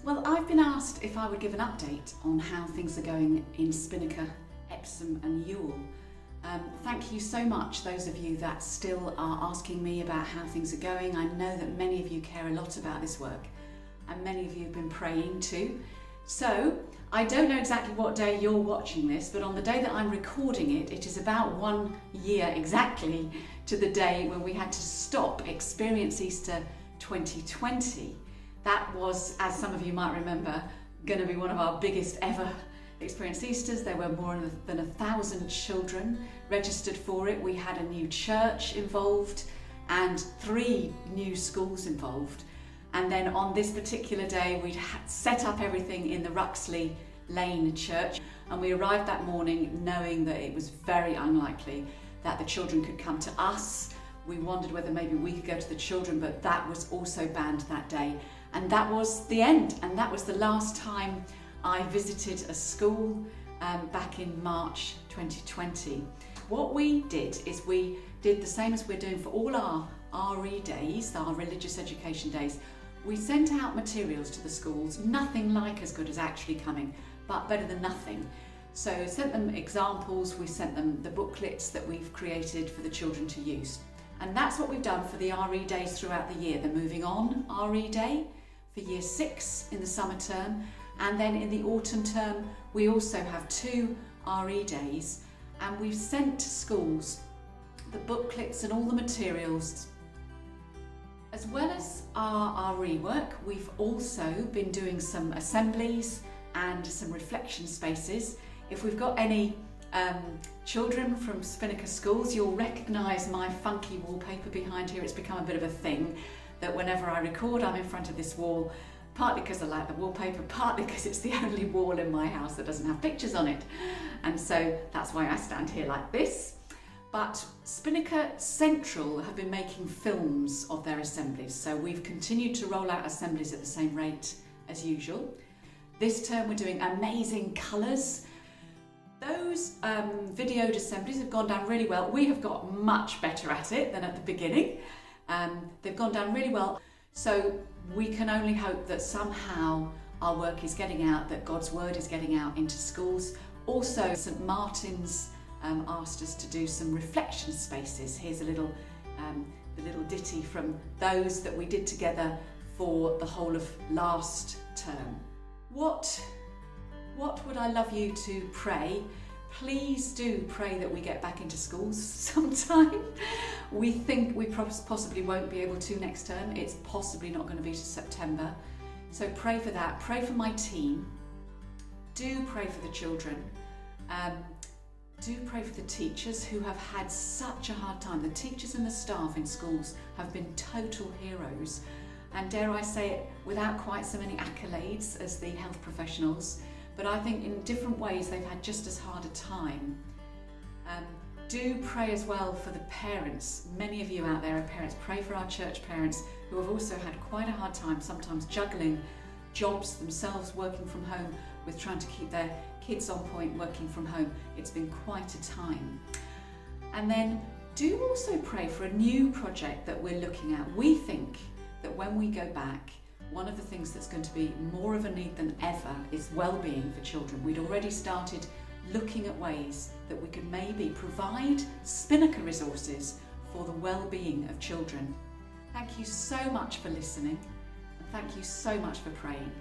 Well, I've been asked if I would give an update on how things are going in Spinnaker, Epsom and Ewell. Thank you so much, those of you that still are asking me about how things are going. I know that many of you care a lot about this work and many of you have been praying too. So, I don't know exactly what day you're watching this, but on the day that I'm recording it, it is about 1 year exactly to the day when we had to stop Experience Easter 2020. That was, as some of you might remember, going to be one of our biggest ever Experience Easters. There were more than 1,000 children registered for it. We had a new church involved and 3 new schools involved. And then on this particular day, we'd set up everything in the Ruxley Lane Church. And we arrived that morning knowing that it was very unlikely that the children could come to us. We wondered whether maybe we could go to the children, but that was also banned that day. And that was the end. And that was the last time I visited a school back in March 2020. What we did is we did the same as we're doing for all our RE days, our religious education days. We sent out materials to the schools, nothing like as good as actually coming, but better than nothing. So sent them examples, we sent them the booklets that we've created for the children to use. And that's what we've done for the RE days throughout the year. The Moving On RE Day for Year 6 in the summer term. And then in the autumn term, we also have 2 RE days. And we've sent to schools the booklets and all the materials. As well as our RE work, we've also been doing some assemblies and some reflection spaces. If we've got any children from Spinnaker schools, you'll recognise my funky wallpaper behind here. It's become a bit of a thing that whenever I record, I'm in front of this wall, partly because I like the wallpaper, partly because it's the only wall in my house that doesn't have pictures on it. And so that's why I stand here like this. But Spinnaker Central have been making films of their assemblies. So we've continued to roll out assemblies at the same rate as usual. This term we're doing amazing colours. Those videoed assemblies have gone down really well. We have got much better at it than at the beginning. They've gone down really well. So we can only hope that somehow our work is getting out, that God's word is getting out into schools. Also, St Martin's asked us to do some reflection spaces. Here's a little ditty from those that we did together for the whole of last term. What would I love you to pray? Please do pray that we get back into schools sometime. We think we possibly won't be able to next term. It's possibly not going to be to September. So pray for that. Pray for my team. Do pray for the children. Do pray for the teachers who have had such a hard time. The teachers and the staff in schools have been total heroes. And dare I say it, without quite so many accolades as the health professionals. But I think in different ways they've had just as hard a time. Do pray as well for the parents. Many of you out there are parents. Pray for our church parents who have also had quite a hard time, sometimes juggling jobs themselves, working from home, with trying to keep their kids on point, working from home. It's been quite a time. And then do also pray for a new project that we're looking at. We think that when we go back, one of the things that's going to be more of a need than ever is well-being for children. We'd already started looking at ways that we could maybe provide Spinnaker resources for the well-being of children. Thank you so much for listening, and thank you so much for praying.